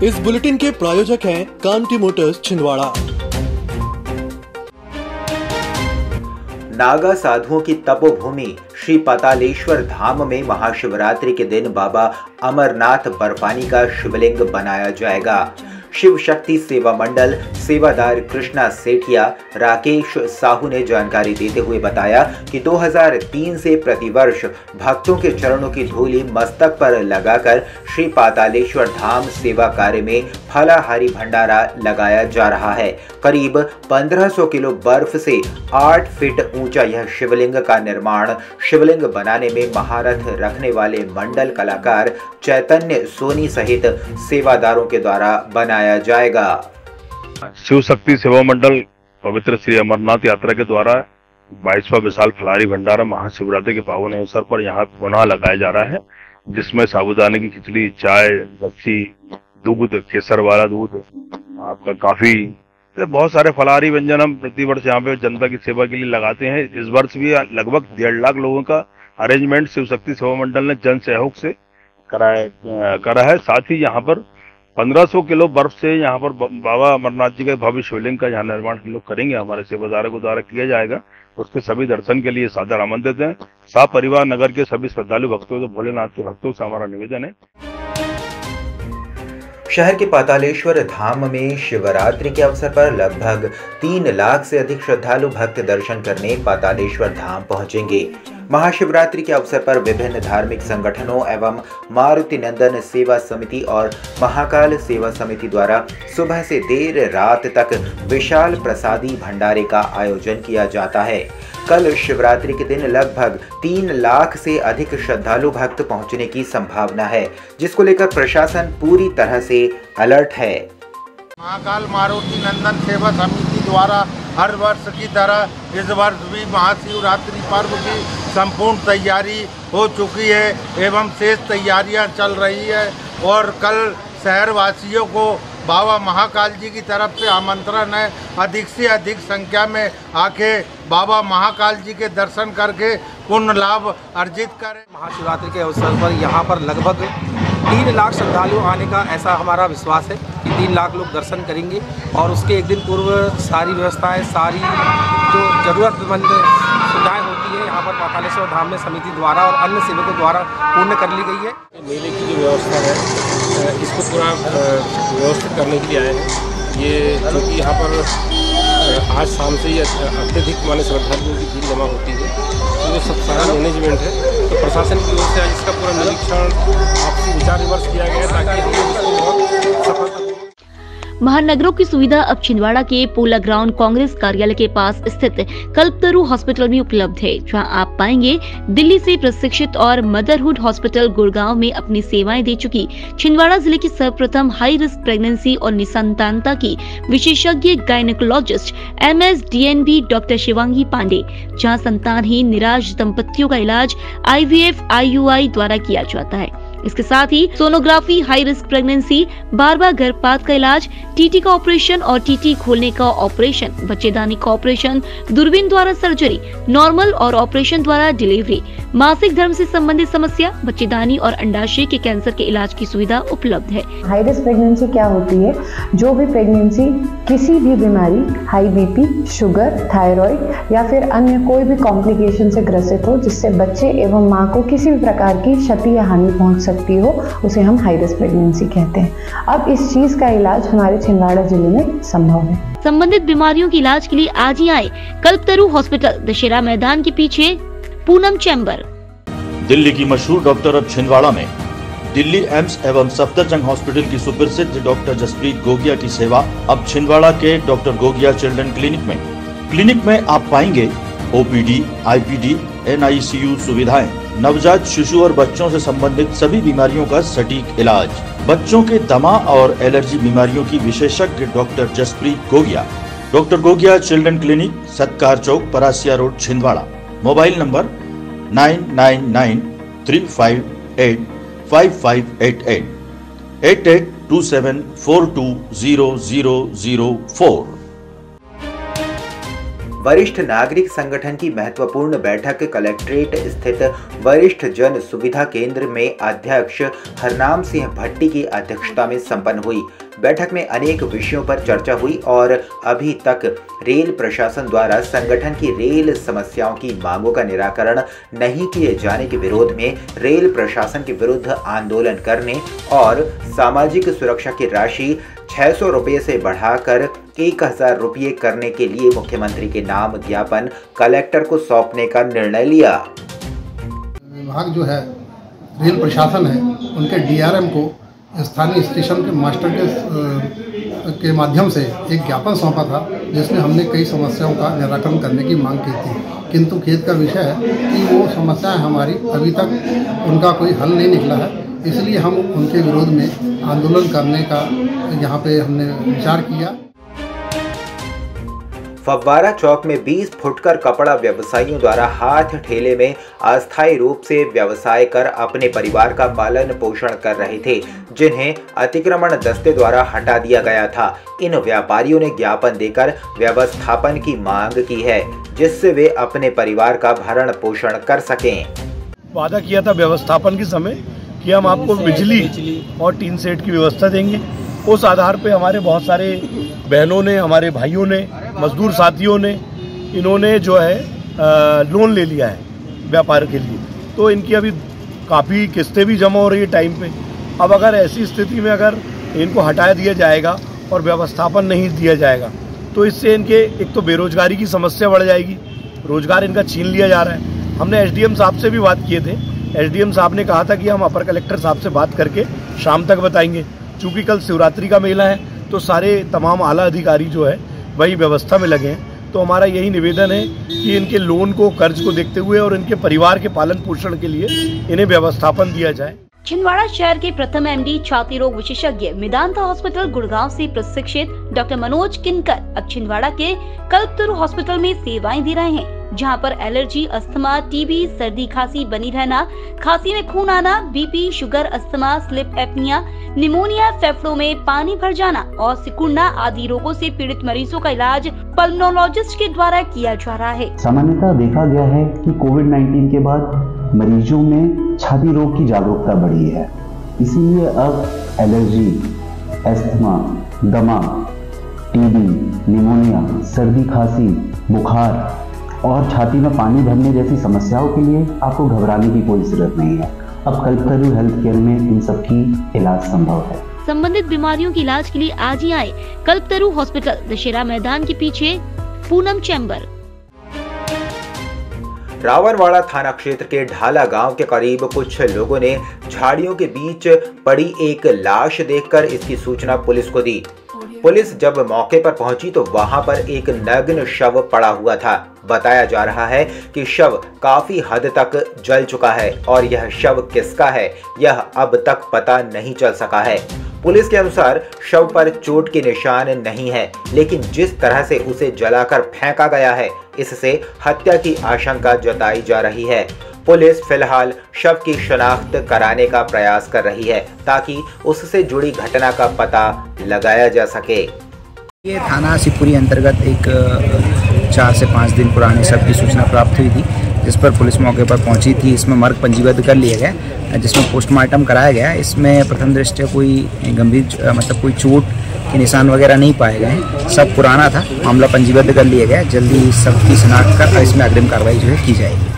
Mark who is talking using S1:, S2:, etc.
S1: इस बुलेटिन के प्रायोजक हैं कांटी मोटर्स छिंदवाड़ा।
S2: नागा साधुओं की तपोभूमि श्री पातालेश्वर धाम में महाशिवरात्रि के दिन बाबा अमरनाथ बर्फानी का शिवलिंग बनाया जाएगा। शिव शक्ति सेवा मंडल सेवादार कृष्णा सेठिया राकेश साहू ने जानकारी देते हुए बताया कि 2003 से प्रतिवर्ष भक्तों के चरणों की धूलि मस्तक पर लगाकर श्री पातालेश्वर धाम सेवा कार्य में फलाहारी भंडारा लगाया जा रहा है। करीब 1500 किलो बर्फ से 8 फीट ऊंचा यह शिवलिंग का निर्माण शिवलिंग बनाने में महारथ रखने वाले मंडल कलाकार चैतन्य सोनी सहित सेवादारों के द्वारा बनाया जाएगा।
S3: शिव शक्ति सेवा मंडल पवित्र श्री अमरनाथ यात्रा के द्वारा 22वां विशाल फलाहारी भंडारा महाशिवरात्रि के पावन अवसर पर यहाँ पुनः लगाया जा रहा है, जिसमें साबूदाने की खिचड़ी, चाय, लस्सी, दूध, केसर वाला दूध, आपका काफी, बहुत सारे फलाहारी व्यंजन हम प्रतिवर्ष यहाँ पे जनता की सेवा के लिए लगाते हैं। इस वर्ष भी लगभग 1.5 लाख लोगों का अरेंजमेंट शिव शक्ति सेवा मंडल ने जन सहयोग से करा है। साथ ही यहाँ पर 1500 किलो बर्फ से यहाँ पर बाबा अमरनाथ जी के भव्य शिवलिंग का यहाँ निर्माण हम लोग करेंगे, हमारे सेवादारों के द्वारा किया जाएगा। उसके सभी दर्शन के लिए सादर आमंत्रित हैं। साथ परिवार नगर के सभी श्रद्धालु भक्तों को, भोलेनाथ के भक्तों से हमारा निवेदन है।
S2: शहर के पातालेश्वर धाम में शिवरात्रि के अवसर पर लगभग 3 लाख से अधिक श्रद्धालु भक्त दर्शन करने पातालेश्वर धाम पहुंचेंगे। महाशिवरात्रि के अवसर पर विभिन्न धार्मिक संगठनों एवं मारुति नंदन सेवा समिति और महाकाल सेवा समिति द्वारा सुबह से देर रात तक विशाल प्रसादी भंडारे का आयोजन किया जाता है। कल शिवरात्रि के दिन लगभग 3 लाख से अधिक श्रद्धालु भक्त पहुंचने की संभावना है, जिसको लेकर प्रशासन पूरी तरह से अलर्ट है।
S4: महाकाल मारुति नंदन सेवा समिति द्वारा हर वर्ष की तरह इस वर्ष भी महाशिवरात्रि पर्व की संपूर्ण तैयारी हो चुकी है एवं शेष तैयारियां चल रही है और कल शहरवासियों को बाबा महाकाल जी की तरफ से आमंत्रण है, अधिक से अधिक संख्या में आके बाबा महाकाल जी के दर्शन करके पुण्य लाभ अर्जित करें।
S5: महाशिवरात्रि के अवसर पर यहाँ पर लगभग 3 लाख श्रद्धालु आने का ऐसा हमारा विश्वास है कि 3 लाख लोग दर्शन करेंगे और उसके एक दिन पूर्व सारी व्यवस्थाएं, सारी जो ज़रूरतमंद सुविधाएं होती है यहाँ पर पातालेश्वर धाम में समिति द्वारा और अन्य सेवकों द्वारा पूर्ण कर ली गई है।
S6: मेले की जो व्यवस्था है इसको पूरा व्यवस्थित करने के लिए आए हैं। ये क्योंकि यहाँ पर आज शाम से ही अत्यधिक माने श्रद्धालुओं की भीड़ जमा होती है, तो ये सब सारा मैनेजमेंट है। तो प्रशासन की ओर से आज इसका पूरा निरीक्षण, आपसी विचार विमर्श किया गया है ताकि हम इसको बहुत सफलता।
S7: महानगरों की सुविधा अब छिंदवाड़ा के पोला ग्राउंड कांग्रेस कार्यालय के पास स्थित कल्पतरु हॉस्पिटल में उपलब्ध है, जहां आप पाएंगे दिल्ली से प्रशिक्षित और मदरहुड हॉस्पिटल गुड़गांव में अपनी सेवाएं दे चुकी छिंदवाड़ा जिले की सर्वप्रथम हाई रिस्क प्रेगनेंसी और निसंतानता की विशेषज्ञ gynaecologist MS DNB doctor Shivangi Pandey, जहाँ संतानहीन निराश दंपतियों का इलाज IVF IUI द्वारा किया जाता है। इसके साथ ही सोनोग्राफी, हाई रिस्क प्रेगनेंसी, बार-बार गर्भपात का इलाज, TT का ऑपरेशन और TT खोलने का ऑपरेशन, बच्चेदानी का ऑपरेशन, दूरबीन द्वारा सर्जरी, नॉर्मल और ऑपरेशन द्वारा डिलीवरी, मासिक धर्म से संबंधित समस्या, बच्चेदानी और अंडाशय के कैंसर के इलाज की सुविधा उपलब्ध है।
S8: हाई रिस्क प्रेगनेंसी क्या होती है? जो भी प्रेगनेंसी किसी भी बीमारी, हाई BP, शुगर, थायराइड या फिर अन्य कोई भी कॉम्प्लिकेशन से ग्रसित हो, जिससे बच्चे एवं माँ को किसी भी प्रकार की क्षति या हानि पहुँच सकती हो, उसे हम हाई रिस्क प्रेगनेंसी कहते हैं। अब इस चीज का इलाज हमारे छिंदवाड़ा जिले में संभव है।
S7: संबंधित बीमारियों के इलाज के लिए आज ही आए कल्पतरु हॉस्पिटल, दशहरा मैदान के पीछे, पूनम चैम्बर।
S9: दिल्ली की मशहूर डॉक्टर अब छिंदवाड़ा में। दिल्ली एम्स एवं सफदरजंग हॉस्पिटल की सुप्रसिद्ध डॉक्टर जसप्रीत गोगिया की सेवा अब छिंदवाड़ा के डॉक्टर गोगिया चिल्ड्रन क्लिनिक में। क्लिनिक में आप पाएंगे OPD, IPD, NICU सुविधाएं, नवजात शिशु और बच्चों से संबंधित सभी बीमारियों का सटीक इलाज, बच्चों के दमा और एलर्जी बीमारियों की विशेषज्ञ doctor Jaspreet Gogia. Doctor Gogia children clinic, Satkar Chowk, Parasia road, Chhindwara. Mobile number 9993585588 8827420004।
S2: वरिष्ठ नागरिक संगठन की महत्वपूर्ण बैठक कलेक्ट्रेट स्थित वरिष्ठ जन सुविधा केंद्र में अध्यक्ष हरनाम सिंह भट्टी की अध्यक्षता में संपन्न हुई। बैठक में अनेक विषयों पर चर्चा हुई और अभी तक रेल प्रशासन द्वारा संगठन की रेल समस्याओं की मांगों का निराकरण नहीं किए जाने के विरोध में रेल प्रशासन के विरुद्ध आंदोलन करने और सामाजिक सुरक्षा की राशि 600 रुपये से बढ़ाकर 1000 रुपये करने के लिए मुख्यमंत्री के नाम ज्ञापन कलेक्टर को सौंपने का निर्णय लिया।
S10: विभाग जो है रेल प्रशासन है, उनके डीआरएम को स्थानीय स्टेशन के मास्टर के माध्यम से एक ज्ञापन सौंपा था, जिसमें हमने कई समस्याओं का निराकरण करने की मांग की थी। किंतु खेद का विषय है कि वो समस्याएं हमारी अभी तक उनका कोई हल नहीं निकला है, इसलिए हम उनके विरोध में आंदोलन करने का यहाँ पे हमने विचार किया।
S2: फव्वारा चौक में 20 फुटकर कपड़ा व्यवसायियों द्वारा हाथ ठेले में अस्थायी रूप से व्यवसाय कर अपने परिवार का पालन पोषण कर रहे थे, जिन्हें अतिक्रमण दस्ते द्वारा हटा दिया गया था। इन व्यापारियों ने ज्ञापन देकर व्यवस्थापन की मांग की है, जिससे वे अपने परिवार का भरण पोषण कर सकें।
S11: वादा किया था व्यवस्थापन के समय कि हम आपको बिजली और टीन सेट की व्यवस्था देंगे। उस आधार पे हमारे बहुत सारे बहनों ने, हमारे भाइयों ने, मजदूर साथियों ने, इन्होंने जो है लोन ले लिया है व्यापार के लिए, तो इनकी अभी काफ़ी किस्तें भी जमा हो रही है टाइम पे। अब अगर ऐसी स्थिति में अगर इनको हटा दिया जाएगा और व्यवस्थापन नहीं दिया जाएगा तो इससे इनके एक तो बेरोजगारी की समस्या बढ़ जाएगी, रोजगार इनका छीन लिया जा रहा है। हमने एसडीएम साहब से भी बात किए थे। एसडीएम साहब ने कहा था कि हम अपर कलेक्टर साहब से बात करके शाम तक बताएंगे। चूँकि कल शिवरात्रि का मेला है तो सारे तमाम आला अधिकारी जो है वही व्यवस्था में लगे हैं, तो हमारा यही निवेदन है कि इनके लोन को, कर्ज को देखते हुए और इनके परिवार के पालन पोषण के लिए इन्हें व्यवस्थापन दिया जाए।
S7: छिंदवाड़ा शहर के प्रथम एमडी छाती रोग विशेषज्ञ मेदांता हॉस्पिटल गुड़गांव से प्रशिक्षित डॉक्टर मनोज किनकर अब छिंदवाड़ा के कल्पतरु हॉस्पिटल में सेवाएं दे रहे हैं, जहां पर एलर्जी, अस्थमा, टीबी, सर्दी खांसी बनी रहना, खांसी में खून आना, BP, sugar, asthma, sleep apnoea, pneumonia, फेफड़ों में पानी भर जाना और सिकुड़ना आदि रोगों से पीड़ित मरीजों का इलाज पल्मोनोलॉजिस्ट के द्वारा किया जा रहा है।
S12: सामान्यतः देखा गया है कि कोविड-19 के बाद मरीजों में छाती रोग की जागरूकता बढ़ी है, इसीलिए अब एलर्जी, अस्थमा, दमा, टीबी, निमोनिया, सर्दी खांसी, बुखार और छाती में पानी भरने जैसी समस्याओं के लिए आपको घबराने की कोई जरूरत नहीं है। अब कल्पतरु हेल्थ केयर में इन सब की इलाज संभव है।
S7: संबंधित बीमारियों के इलाज के लिए आज ही आए कल्पतरु हॉस्पिटल, दशहरा मैदान के पीछे, पूनम चैम्बर।
S2: रावणवाड़ा थाना क्षेत्र के ढाला गांव के करीब कुछ लोगों ने झाड़ियों के बीच पड़ी एक लाश देखकर इसकी सूचना पुलिस को दी। पुलिस जब मौके पर पहुंची तो वहां पर एक नग्न शव पड़ा हुआ था। बताया जा रहा है कि शव काफी हद तक जल चुका है और यह शव किसका है यह अब तक पता नहीं चल सका है। पुलिस के अनुसार शव पर चोट के निशान नहीं है, लेकिन जिस तरह से उसे जलाकर फेंका गया है इससे हत्या की आशंका जताई जा रही है। पुलिस फिलहाल शव की शनाख्त कराने का प्रयास कर रही है ताकि उससे जुड़ी घटना का पता लगाया जा सके।
S13: ये थाना शिवपुरी अंतर्गत एक 4 से 5 दिन पुराने शव की सूचना प्राप्त हुई थी, जिस पर पुलिस मौके पर पहुंची थी। इसमें मर्ग पंजीबद्ध कर लिया गया, जिसमें पोस्टमार्टम कराया गया। इसमें प्रथम दृष्टया कोई गंभीर कोई चोट के निशान वगैरह नहीं पाए गए। सब पुराना था, मामला पंजीबद्ध कर लिया गया। जल्दी शव की शिनाख्त कर इसमें अग्रिम कार्रवाई जो है की जाएगी।